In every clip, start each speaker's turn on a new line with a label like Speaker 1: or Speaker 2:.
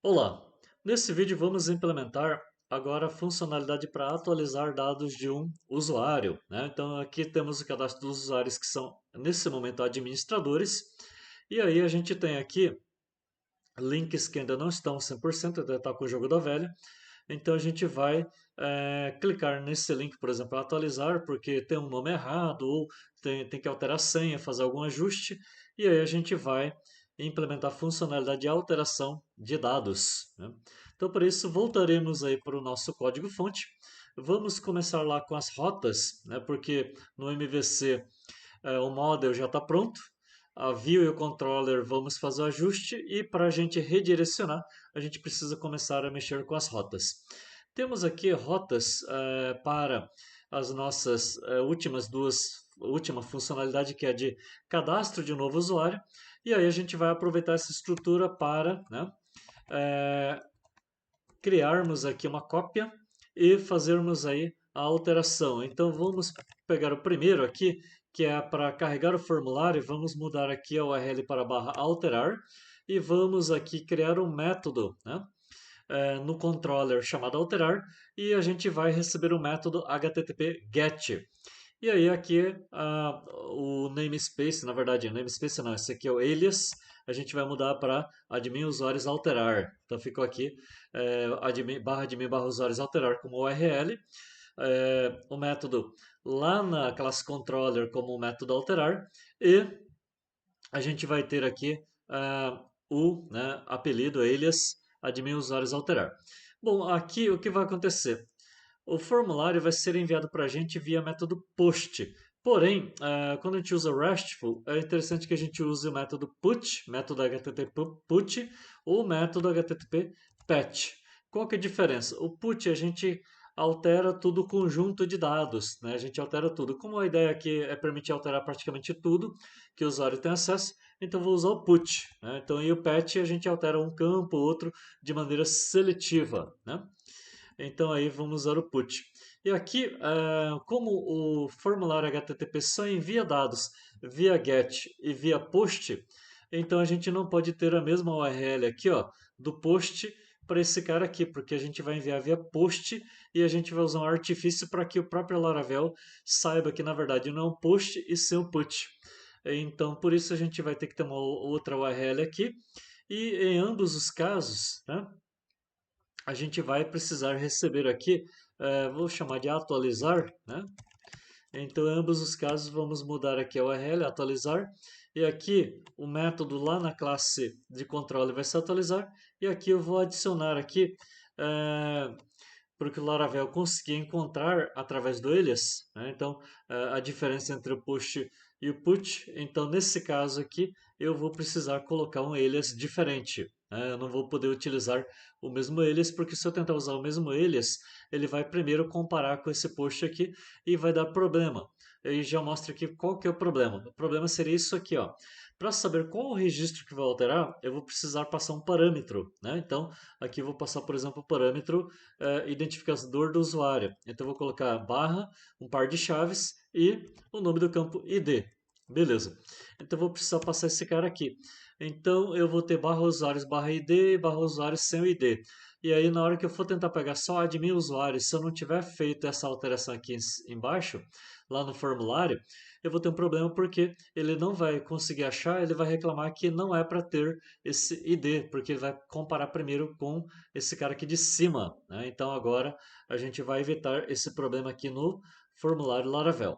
Speaker 1: Olá! Nesse vídeo vamos implementar agora a funcionalidade para atualizar dados de um usuário, né? Então aqui temos o cadastro dos usuários que são nesse momento administradores e aí a gente tem aqui links que ainda não estão 100%, ainda está com o jogo da velha. Então a gente vai clicar nesse link, por exemplo, atualizar, porque tem um nome errado ou tem que alterar a senha, fazer algum ajuste, e aí a gente vai implementar a funcionalidade de alteração de dados, né? Então, por isso, voltaremos aí para o nosso código-fonte. Vamos começar lá com as rotas, né? Porque no MVC o model já está pronto. A view e o controller vamos fazer o ajuste e para a gente redirecionar, a gente precisa começar a mexer com as rotas. Temos aqui rotas para as nossas última funcionalidade que é de cadastro de novo usuário e aí a gente vai aproveitar essa estrutura para, né, é, criarmos aqui uma cópia e fazermos aí a alteração. Então vamos pegar o primeiro aqui, que é para carregar o formulário, vamos mudar aqui a URL para barra alterar e vamos aqui criar um método, né? No controller chamado alterar e a gente vai receber o método http get. E aí aqui o namespace, na verdade, namespace não, esse aqui é o alias, a gente vai mudar para admin usuários alterar. Então ficou aqui admin barra usuários alterar como URL, o método lá na classe controller como método alterar e a gente vai ter aqui o, né, apelido alias admin usuários alterar. Bom, aqui o que vai acontecer? O formulário vai ser enviado para a gente via método POST. Porém, quando a gente usa RESTful, é interessante que a gente use o método PUT, método HTTP PUT, ou o método HTTP PATCH. Qual que é a diferença? O PUT a gente altera todo o conjunto de dados, né? A gente altera tudo. Como a ideia aqui é permitir alterar praticamente tudo que o usuário tem acesso, então vou usar o PUT, né? Então, e o PATCH a gente altera um campo ou outro de maneira seletiva, né? Então aí vamos usar o put. E aqui, como o formulário HTTP só envia dados via GET e via POST, então a gente não pode ter a mesma URL aqui, ó, do POST para esse cara aqui, porque a gente vai enviar via POST e a gente vai usar um artifício para que o próprio Laravel saiba que na verdade não é um POST e sim um PUT. Então por isso a gente vai ter que ter uma outra URL aqui e em ambos os casos, né, a gente vai precisar receber aqui, vou chamar de atualizar, né? Então, em ambos os casos, vamos mudar aqui a URL, atualizar, e aqui o método lá na classe de controle vai se atualizar, e aqui eu vou adicionar aqui, porque o Laravel conseguir encontrar através do alias, né? Então a diferença entre o push e o put. Então nesse caso aqui eu vou precisar colocar um alias diferente, né? Eu não vou poder utilizar o mesmo alias porque se eu tentar usar o mesmo alias ele vai primeiro comparar com esse push aqui e vai dar problema. E já mostra aqui qual que é o problema. O problema seria isso aqui, ó. Para saber qual o registro que vai alterar, eu vou precisar passar um parâmetro, né? Então, aqui eu vou passar, por exemplo, o parâmetro identificador do usuário. Então, eu vou colocar barra, um par de chaves e o nome do campo ID. Beleza. Então, eu vou precisar passar esse cara aqui. Então, eu vou ter barra usuários, barra ID e barra usuários sem o ID. E aí, na hora que eu for tentar pegar só admin usuário, se eu não tiver feito essa alteração aqui embaixo, lá no formulário, eu vou ter um problema porque ele não vai conseguir achar, ele vai reclamar que não é para ter esse ID, porque ele vai comparar primeiro com esse cara aqui de cima, né? Então agora a gente vai evitar esse problema aqui no formulário Laravel.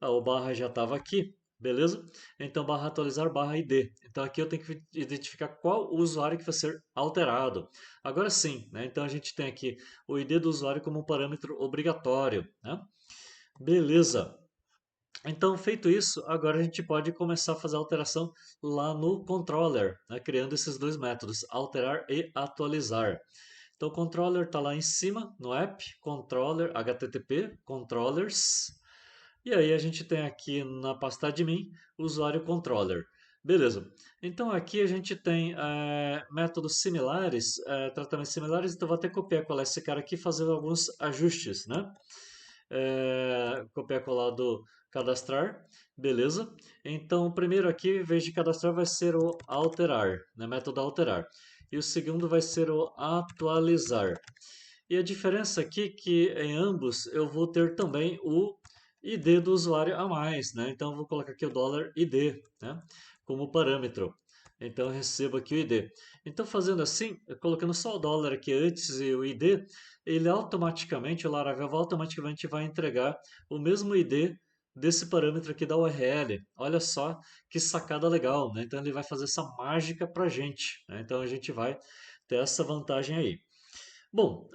Speaker 1: O barra já estava aqui, beleza? Então barra atualizar barra ID. Então aqui eu tenho que identificar qual o usuário que vai ser alterado. Agora sim, né? Então a gente tem aqui o ID do usuário como um parâmetro obrigatório, né? Beleza. Então, feito isso, agora a gente pode começar a fazer a alteração lá no controller, né, criando esses dois métodos, alterar e atualizar. Então, o controller está lá em cima, no app, controller, http, controllers. E aí a gente tem aqui na pasta admin, usuário controller. Beleza. Então aqui a gente tem métodos similares, tratamentos similares, então vou até copiar colar esse cara aqui e fazer alguns ajustes, né? Copiar colar do cadastrar, beleza. Então, o primeiro aqui, em vez de cadastrar, vai ser o alterar, né? Método alterar. E o segundo vai ser o atualizar. E a diferença aqui é que em ambos eu vou ter também o ID do usuário a mais, né? Então eu vou colocar aqui o $ID, né? Como parâmetro. Então eu recebo aqui o ID. Então fazendo assim, colocando só o dólar aqui antes e o ID, ele automaticamente, o Laravel automaticamente vai entregar o mesmo ID desse parâmetro aqui da URL. Olha só que sacada legal, né? Então ele vai fazer essa mágica para a gente, né? Então a gente vai ter essa vantagem aí. Bom,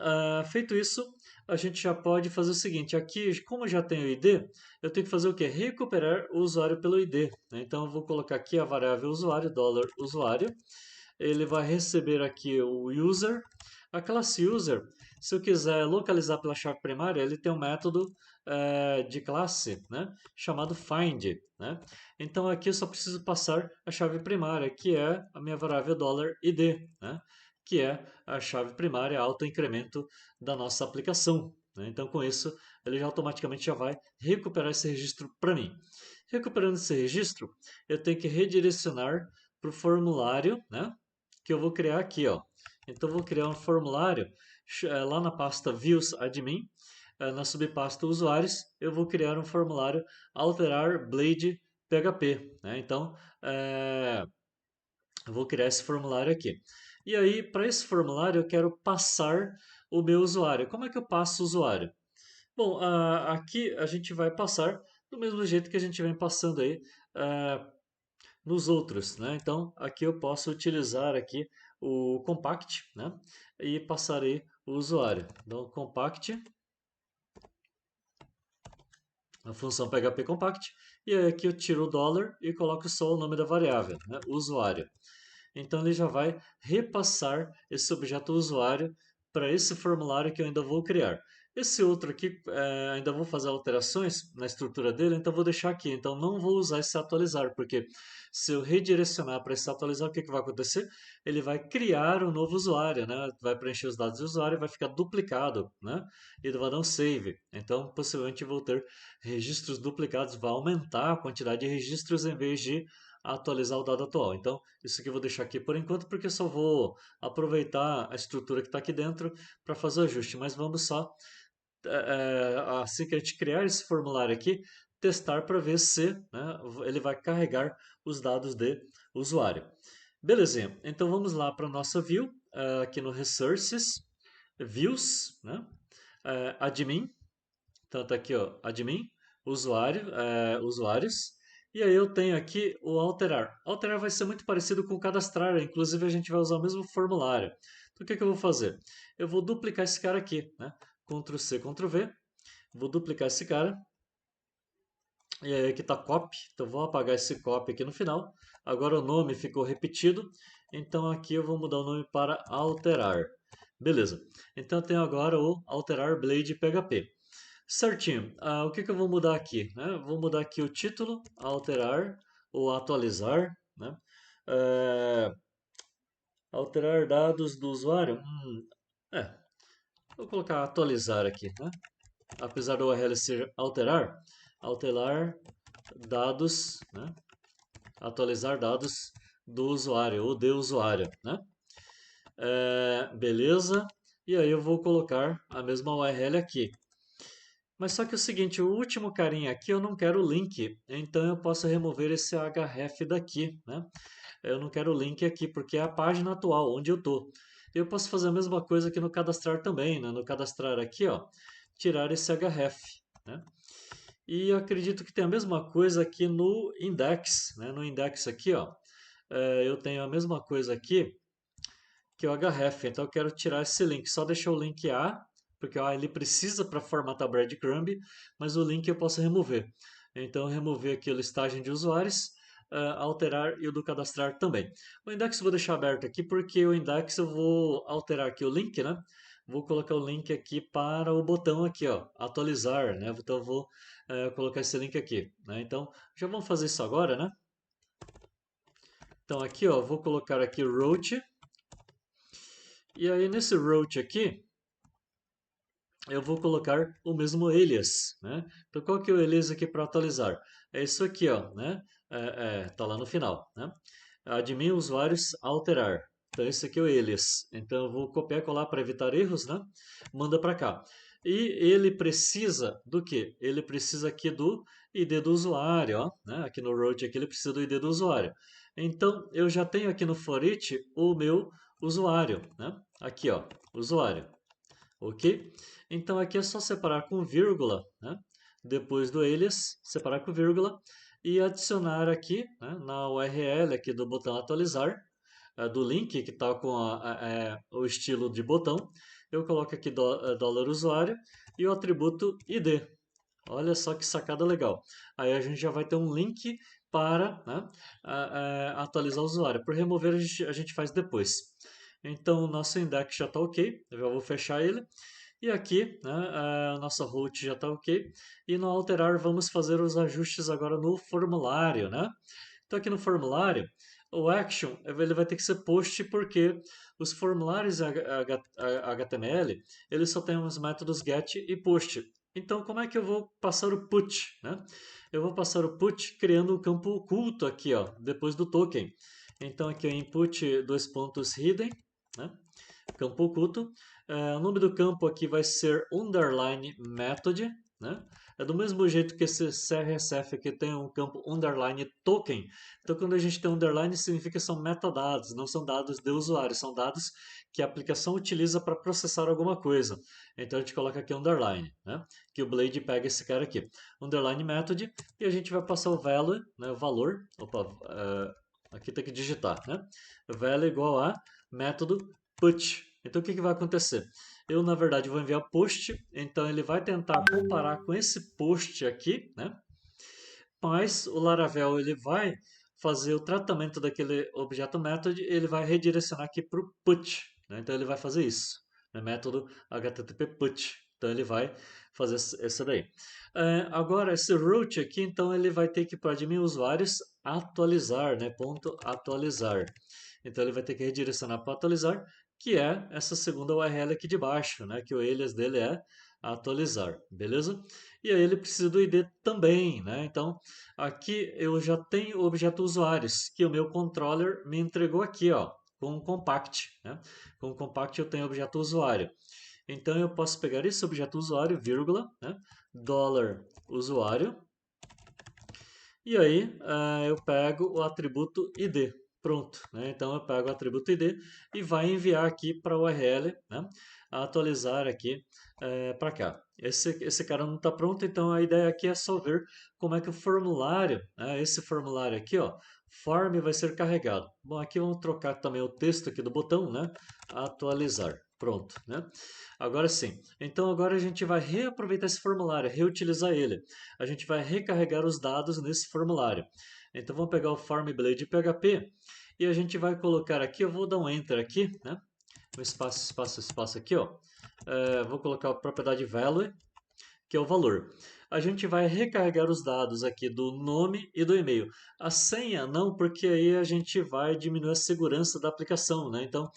Speaker 1: feito isso, a gente já pode fazer o seguinte: aqui, como já tem o ID, eu tenho que fazer o quê? Recuperar o usuário pelo ID, né? Então eu vou colocar aqui a variável usuário, $usuário. Ele vai receber aqui o user. A classe user, se eu quiser localizar pela chave primária, ele tem um método de classe, né, chamado find, né? Então aqui eu só preciso passar a chave primária, que é a minha variável $id, né? Que é a chave primária, autoincremento da nossa aplicação, né? Então com isso ele já automaticamente já vai recuperar esse registro para mim. Recuperando esse registro, eu tenho que redirecionar para o formulário, né, que eu vou criar aqui, ó. Então eu vou criar um formulário lá na pasta views admin, na subpasta usuários, eu vou criar um formulário alterar blade PHP, né? Então eu vou criar esse formulário aqui. E aí, para esse formulário, eu quero passar o meu usuário. Como é que eu passo o usuário? Bom, aqui a gente vai passar do mesmo jeito que a gente vem passando aí nos outros, né? Então, aqui eu posso utilizar aqui o compact, né? E passarei o usuário. Então, compact, a função PHP compact, e aí aqui eu tiro o dólar e coloco só o nome da variável, né? Usuário. Então ele já vai repassar esse objeto usuário para esse formulário que eu ainda vou criar. Esse outro aqui, ainda vou fazer alterações na estrutura dele, então vou deixar aqui. Então não vou usar esse atualizar, porque se eu redirecionar para esse atualizar, o que vai acontecer? Ele vai criar um novo usuário, né? Vai preencher os dados do usuário e vai ficar duplicado, né? E vai dar um save. Então possivelmente vou ter registros duplicados, vai aumentar a quantidade de registros em vez de atualizar o dado atual. Então, isso aqui eu vou deixar aqui por enquanto, porque eu só vou aproveitar a estrutura que está aqui dentro para fazer o ajuste. Mas vamos só, assim que a gente criar esse formulário aqui, testar para ver se, né, ele vai carregar os dados de usuário. Belezinha, então vamos lá para a nossa view, aqui no Resources, Views, né, Admin, então tá aqui, ó, admin, usuário, usuários. E aí eu tenho aqui o alterar. Alterar vai ser muito parecido com o cadastrar, inclusive a gente vai usar o mesmo formulário. Então o que que eu vou fazer? Eu vou duplicar esse cara aqui, né? Ctrl C, Ctrl V. Vou duplicar esse cara. E aí aqui está copy, então vou apagar esse copy aqui no final. Agora o nome ficou repetido, então aqui eu vou mudar o nome para alterar. Beleza, então eu tenho agora o alterar blade PHP. Certinho. O que que eu vou mudar aqui, né? Vou mudar aqui o título, alterar ou atualizar, né? É, alterar dados do usuário. É, vou colocar atualizar aqui, né? Apesar do URL ser alterar, alterar dados, né? Atualizar dados do usuário ou de usuário, né? Beleza. E aí eu vou colocar a mesma URL aqui. Mas só que é o seguinte, o último carinha aqui eu não quero o link, então eu posso remover esse href daqui, né? Eu não quero o link aqui porque é a página atual onde eu tô. Eu posso fazer a mesma coisa aqui no cadastrar também, né? No cadastrar aqui, ó, tirar esse href, né? E eu acredito que tem a mesma coisa aqui no index, né? No index aqui, ó, eu tenho a mesma coisa aqui que é o href. Então eu quero tirar esse link. Só deixar o link A, porque ele precisa para formatar breadcrumb, mas o link eu posso remover. Então eu remover aqui a listagem de usuários, alterar e o do cadastrar também. O index eu vou deixar aberto aqui porque o index eu vou alterar aqui o link, né? Vou colocar o link aqui para o botão aqui, ó, atualizar, né? Então eu vou colocar esse link aqui, né? Então já vamos fazer isso agora, né? Então aqui, ó, vou colocar aqui route. E aí nesse route aqui, eu vou colocar o mesmo alias, né? Então, qual que é o alias aqui para atualizar? É isso aqui, ó, né? Tá lá no final, né? Admin usuários alterar. Então, esse aqui é o alias. Então, eu vou copiar e colar para evitar erros, né? Manda para cá. E ele precisa do quê? Ele precisa aqui do ID do usuário, ó, né? Aqui no root aqui ele precisa do ID do usuário. Então, eu já tenho aqui no for each o meu usuário, né? Aqui, ó, usuário. Ok? Então aqui é só separar com vírgula, né? Depois do alias, separar com vírgula e adicionar aqui, né, na URL aqui do botão atualizar, do link que está com o estilo de botão, eu coloco aqui dólar usuário e o atributo ID. Olha só que sacada legal. Aí a gente já vai ter um link para, né, atualizar o usuário. Por remover a gente faz depois. Então o nosso index já está ok, eu já vou fechar ele. E aqui, né, a nossa root já está ok. E no alterar vamos fazer os ajustes agora no formulário, né? Então aqui no formulário, o action ele vai ter que ser post porque os formulários HTML eles só têm os métodos get e post. Então como é que eu vou passar o put, né? Eu vou passar o put criando um campo oculto aqui, ó, depois do token. Então aqui é input dois pontos hidden, né? Campo oculto. O nome do campo aqui vai ser underline method, né? É do mesmo jeito que esse CRSF aqui tem um campo underline token. Então, quando a gente tem underline, significa que são metadados, não são dados de usuário, são dados que a aplicação utiliza para processar alguma coisa. Então, a gente coloca aqui underline, né? Que o Blade pega esse cara aqui, underline method, e a gente vai passar o value, né? O valor. Opa, aqui tem que digitar, né? Value igual a método put. Então o que vai acontecer? Eu, na verdade, vou enviar post, então ele vai tentar comparar com esse post aqui, né? Mas o Laravel ele vai fazer o tratamento daquele objeto method, ele vai redirecionar aqui para o put, né? Então ele vai fazer isso, né? Método HTTP put. Então ele vai fazer isso daí. Agora esse root aqui, então ele vai ter que para admin usuários atualizar, né? Ponto atualizar. Então ele vai ter que redirecionar para atualizar, que é essa segunda URL aqui de baixo, né? Que o alias dele é atualizar, beleza? E aí ele precisa do ID também, né? Então aqui eu já tenho o objeto usuários, que o meu controller me entregou aqui, ó, com o compact, né? Com o compact eu tenho o objeto usuário. Então eu posso pegar esse objeto usuário, vírgula, né? Dólar usuário, e aí eu pego o atributo ID. Pronto, né? Então eu pego o atributo ID e vai enviar aqui para a URL, né? Atualizar aqui para cá. Esse cara não está pronto, então a ideia aqui é só ver como é que o formulário, né? Esse formulário aqui, ó, form vai ser carregado. Bom, aqui vamos trocar também o texto aqui do botão, né? Atualizar. Pronto, né? Agora sim. Então agora a gente vai reaproveitar esse formulário, reutilizar ele. A gente vai recarregar os dados nesse formulário. Então vamos pegar o FormBlade PHP e a gente vai colocar aqui, eu vou dar um Enter aqui, né? Um espaço, espaço, espaço aqui, ó. Vou colocar a propriedade value, que é o valor. A gente vai recarregar os dados aqui do nome e do e-mail. A senha não, porque aí a gente vai diminuir a segurança da aplicação, né? Então,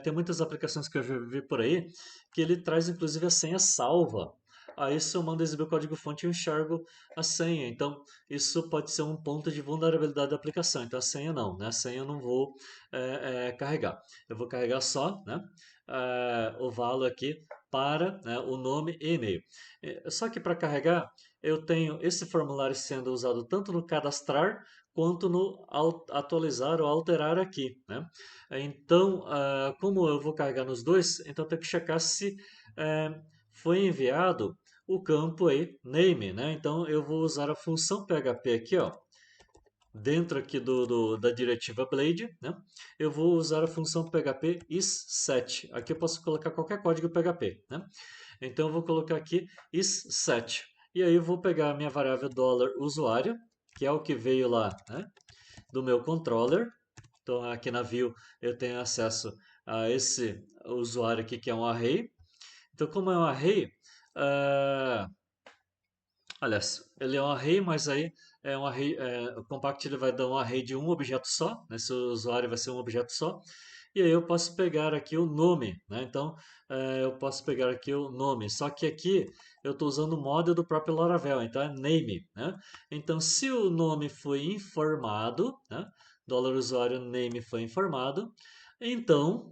Speaker 1: tem muitas aplicações que eu já vi por aí que ele traz inclusive a senha salva. Aí se eu mando exibir o código-fonte eu enxergo a senha. Então, isso pode ser um ponto de vulnerabilidade da aplicação. Então, a senha não, né? A senha eu não vou carregar. Eu vou carregar só, né? O valor aqui para, né, o nome e e-mail. Só que para carregar, eu tenho esse formulário sendo usado tanto no cadastrar quanto no atualizar ou alterar aqui, né? Então, como eu vou carregar nos dois, então eu tenho que checar se foi enviado o campo aí, name, né? Então eu vou usar a função PHP aqui, ó, dentro aqui da diretiva Blade, né? Eu vou usar a função PHP isSet. Aqui eu posso colocar qualquer código PHP, né? Então eu vou colocar aqui isSet. E aí eu vou pegar a minha variável $usuário, que é o que veio lá, né, do meu controller. Então aqui na view eu tenho acesso a esse usuário aqui que é um array. Então como é um array, uh, aliás, ele é um array, mas aí é um array, o compact ele vai dar um array de um objeto só, né? Esse usuário vai ser um objeto só. e aí eu posso pegar aqui o nome, né? Então, eu posso pegar aqui o nome, só que aqui eu estou usando o model do próprio Laravel, então é name, né? Então, se o nome foi informado, né? Dólar usuário name foi informado, então,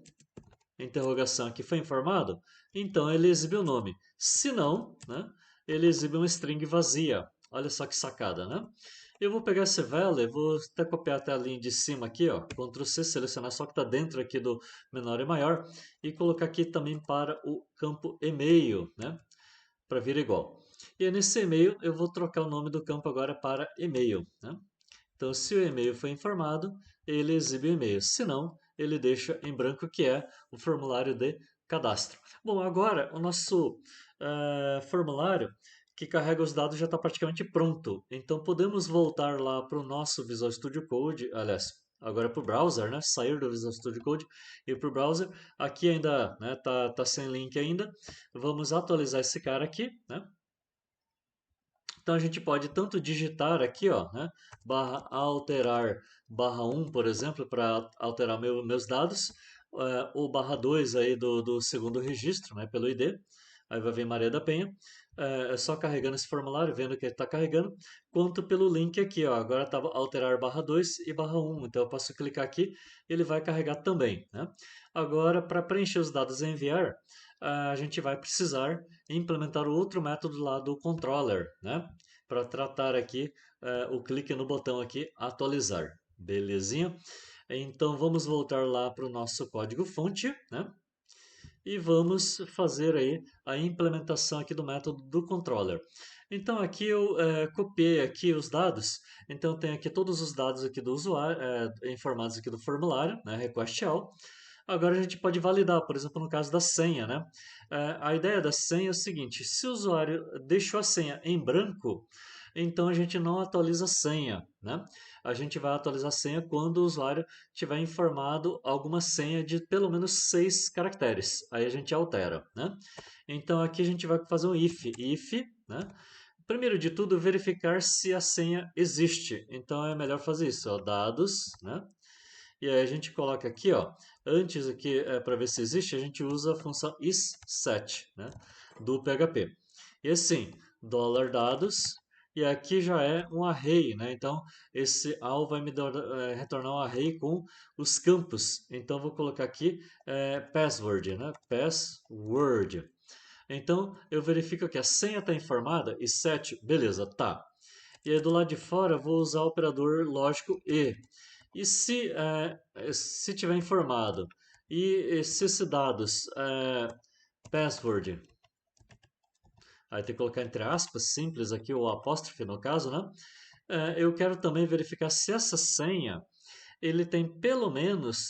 Speaker 1: interrogação aqui foi informado, então ele exibe o nome. Se não, né? Ele exibe uma string vazia. Olha só que sacada, né? Eu vou pegar esse value, vou até copiar até a linha de cima aqui, ó, Ctrl C, selecionar só que está dentro aqui do menor e maior e colocar aqui também para o campo e-mail, né, para vir igual. E nesse e-mail eu vou trocar o nome do campo agora para e-mail, né? Então, se o e-mail foi informado, ele exibe o e-mail. Se não, ele deixa em branco, que é o formulário de cadastro. Bom, agora o nosso formulário que carrega os dados já está praticamente pronto. Então, podemos voltar lá para o nosso Visual Studio Code, aliás, agora para o browser, né? Sair do Visual Studio Code e ir para o browser. Aqui ainda tá sem link ainda. Vamos atualizar esse cara aqui, né? Então a gente pode tanto digitar aqui, ó, né, barra alterar barra 1, por exemplo, para alterar meus dados, ou barra 2 aí do segundo registro, né, pelo ID, aí vai vir Maria da Penha, é só carregando esse formulário, vendo que ele está carregando, quanto pelo link aqui, ó, agora está alterar barra 2 e barra 1, então eu posso clicar aqui, ele vai carregar também, né? Agora, para preencher os dados e enviar, a gente vai precisar implementar o outro método lá do controller, né? Para tratar aqui o clique no botão aqui atualizar, belezinha? Então vamos voltar lá para o nosso código-fonte, né? E vamos fazer aí a implementação aqui do método do controller. Então aqui eu copiei aqui os dados, então tem aqui todos os dados aqui do usuário, informados aqui do formulário, né, request all. Agora a gente pode validar, por exemplo, no caso da senha, né? A ideia da senha é o seguinte: se o usuário deixou a senha em branco, então a gente não atualiza a senha, né? A gente vai atualizar a senha quando o usuário tiver informado alguma senha de pelo menos 6 caracteres. Aí a gente altera, né? Então aqui a gente vai fazer um if, né? Primeiro de tudo, verificar se a senha existe. Então é melhor fazer isso, ó, dados, né? E aí a gente coloca aqui, ó, antes aqui para ver se existe, a gente usa a função isSet, né, do PHP. E assim, $dados, e aqui já é um array, né? Então esse all vai me retornar um array com os campos. Então vou colocar aqui password, né? Password. Então eu verifico que a senha está informada e set, beleza, tá. E aí do lado de fora eu vou usar o operador lógico e. E se tiver informado e se esses dados password, aí tem que colocar entre aspas, simples aqui, ou apóstrofe no caso, né? Eu quero também verificar se essa senha ele tem pelo menos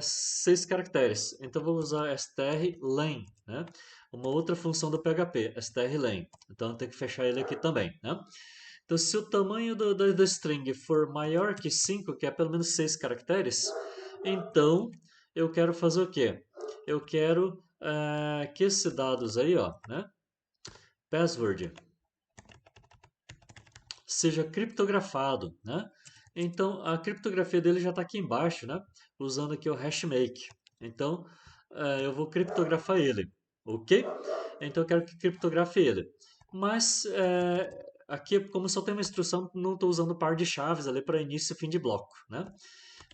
Speaker 1: 6 caracteres. Então vou usar strlen, né? Uma outra função do PHP, strlen. Então tem que fechar ele aqui também, né? Então, se o tamanho da string for maior que 5, que é pelo menos 6 caracteres, então eu quero fazer o quê? Eu quero que esses dados aí, ó, né, password, seja criptografado, né? Então, a criptografia dele já está aqui embaixo, né? Usando aqui o hashmake. Então, eu vou criptografar ele, ok? Então, eu quero que criptografe ele. Mas, aqui, como só tem uma instrução, não estou usando par de chaves ali para início e fim de bloco, né?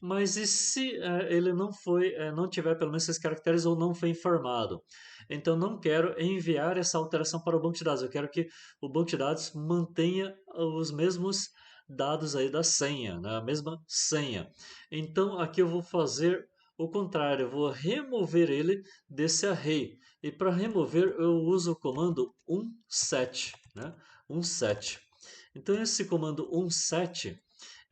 Speaker 1: Mas e se ele não tiver pelo menos esses caracteres ou não foi informado? Então não quero enviar essa alteração para o banco de dados. Eu quero que o banco de dados mantenha os mesmos dados aí da senha, né? A mesma senha. Então aqui eu vou fazer o contrário, eu vou remover ele desse array. E para remover eu uso o comando unset, né? Unset. Então esse comando unset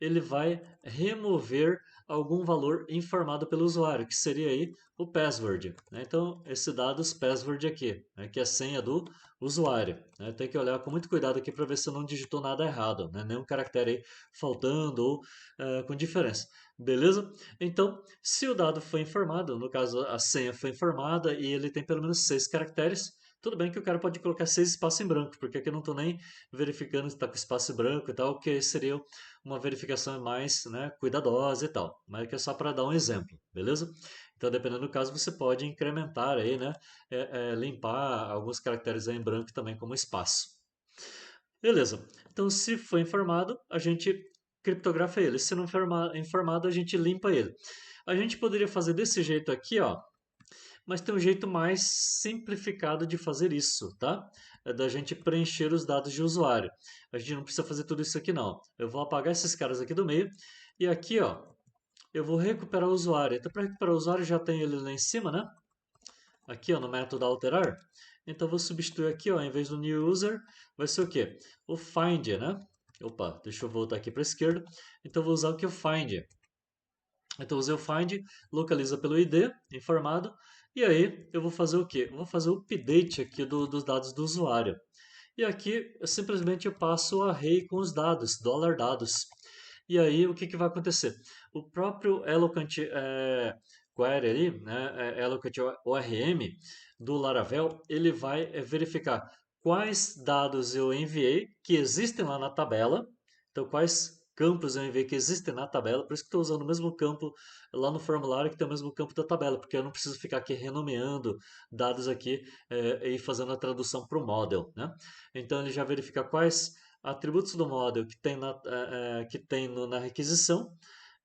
Speaker 1: ele vai remover algum valor informado pelo usuário, que seria aí o password, né? Então, esse dados password aqui, né, que é a senha do usuário, né? Tem que olhar com muito cuidado aqui para ver se eu não digitou nada errado, né? Nenhum caractere aí faltando ou com diferença. Beleza? Então, se o dado foi informado, no caso a senha foi informada e ele tem pelo menos 6 caracteres, tudo bem que o cara pode colocar 6 espaços em branco, porque aqui eu não estou nem verificando se está com espaço branco e tal, que seria uma verificação mais, né, cuidadosa e tal, mas que é só para dar um exemplo, beleza? Então, dependendo do caso, você pode incrementar aí, né? Limpar alguns caracteres aí em branco também como espaço. Beleza. Então, se foi informado, a gente criptografa ele. Se não for informado, a gente limpa ele. A gente poderia fazer desse jeito aqui, ó, mas tem um jeito mais simplificado de fazer isso, tá? É da gente preencher os dados de usuário. A gente não precisa fazer tudo isso aqui não. Eu vou apagar esses caras aqui do meio e aqui, ó, eu vou recuperar o usuário. Então, para recuperar o usuário, já tem ele lá em cima, né? Aqui, ó, no método alterar. Então, eu vou substituir aqui, ó, em vez do new user, vai ser o quê? O find, né? Opa, deixa eu voltar aqui para a esquerda. Então, eu vou usar o que? O find. Então, eu usei o find, localiza pelo ID, informado, e aí eu vou fazer o quê? Eu vou fazer o update aqui dos dados do usuário. E aqui, eu simplesmente passo o array com os dados, $dados. E aí, o que, que vai acontecer? O próprio Eloquent Query ali, né, Eloquent ORM do Laravel, ele vai verificar quais dados eu enviei que existem lá na tabela. Então, quais campos eu enviei que existem na tabela. Por isso que estou usando o mesmo campo lá no formulário que tem o mesmo campo da tabela, porque eu não preciso ficar aqui renomeando dados aqui e fazendo a tradução para o model, né? Então, ele já verifica quais atributos do model que tem na requisição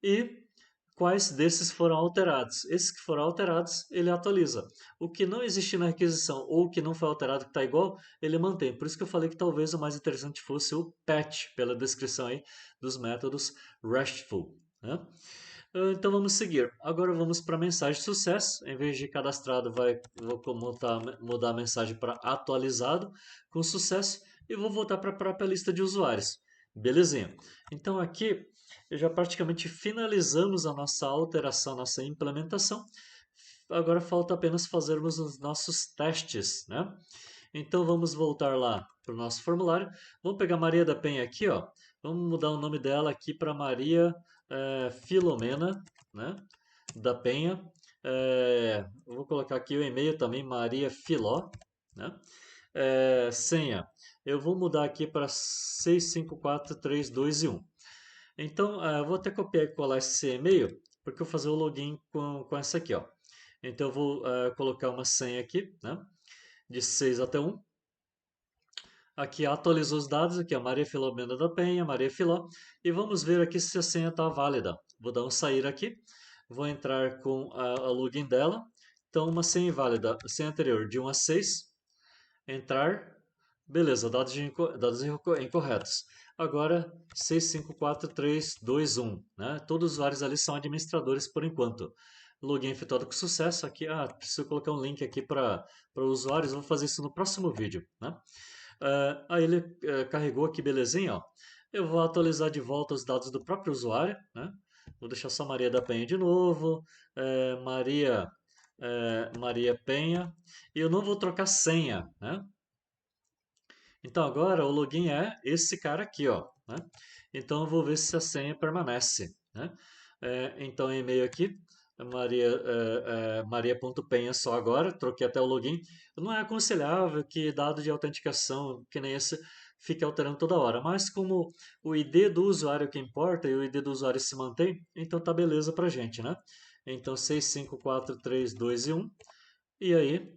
Speaker 1: e quais desses foram alterados. Esses que foram alterados, ele atualiza. O que não existe na requisição ou o que não foi alterado, que está igual, ele mantém. Por isso que eu falei que talvez o mais interessante fosse o patch, pela descrição aí dos métodos RESTful, né? Então vamos seguir. Agora vamos para a mensagem de sucesso. Em vez de cadastrado, vou mudar a mensagem para atualizado com sucesso e vou voltar para a própria lista de usuários. Belezinha. Então aqui já praticamente finalizamos a nossa alteração, nossa implementação. Agora falta apenas fazermos os nossos testes, né? Então vamos voltar lá para o nosso formulário. Vamos pegar Maria da Penha aqui, ó. Vamos mudar o nome dela aqui para Maria Filomena, né? Da Penha. Vou colocar aqui o e-mail também, Maria Filó, né? Senha. Eu vou mudar aqui para 65432 e 1. Então, eu vou até copiar e colar esse e-mail, porque eu vou fazer o login com essa aqui, ó. Então, eu vou colocar uma senha aqui, né? De 6 até 1. Aqui atualizou os dados, aqui a Maria Filomena da Penha, Maria Filó, e vamos ver aqui se a senha está válida. Vou dar um sair aqui, vou entrar com a login dela. Então, uma senha inválida, senha anterior de 1 a 6, entrar, beleza, dados incorretos. Agora, 6543321, né? Todos os usuários ali são administradores por enquanto. Login efetuado com sucesso. Aqui, preciso colocar um link aqui para usuários, vou fazer isso no próximo vídeo, né? Aí ele carregou aqui, belezinha, ó. Eu vou atualizar de volta os dados do próprio usuário, né? Vou deixar só Maria da Penha de novo, Maria Penha, e eu não vou trocar senha, né? Então agora o login é esse cara aqui, ó, né? Então eu vou ver se a senha permanece, né? Então e-mail aqui, Maria.penha só agora, troquei até o login. Não é aconselhável que dado de autenticação que nem esse fique alterando toda hora, mas como o ID do usuário que importa e o ID do usuário se mantém, então tá beleza pra gente, né? Então 65432 e 1. E aí,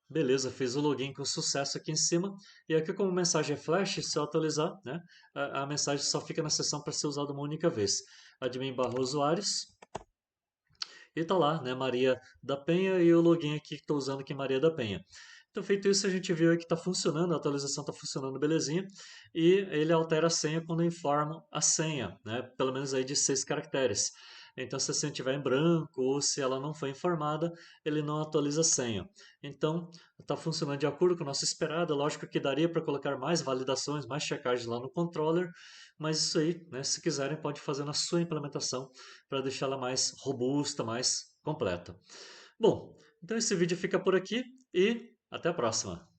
Speaker 1: beleza, fez o login com sucesso aqui em cima. E aqui, como mensagem é flash, se eu atualizar, né, a mensagem só fica na seção para ser usada uma única vez. Admin/usuários. E tá lá, né, Maria da Penha e o login aqui que estou usando aqui, Maria da Penha. Então, feito isso, a gente viu aí que está funcionando, a atualização está funcionando belezinha. E ele altera a senha quando informa a senha, né, pelo menos aí de 6 caracteres. Então, se a senha estiver em branco ou se ela não foi informada, ele não atualiza a senha. Então, está funcionando de acordo com o nosso esperado. Lógico que daria para colocar mais validações, mais checagens lá no controller, mas isso aí, né, se quiserem, pode fazer na sua implementação para deixá-la mais robusta, mais completa. Bom, então esse vídeo fica por aqui e até a próxima.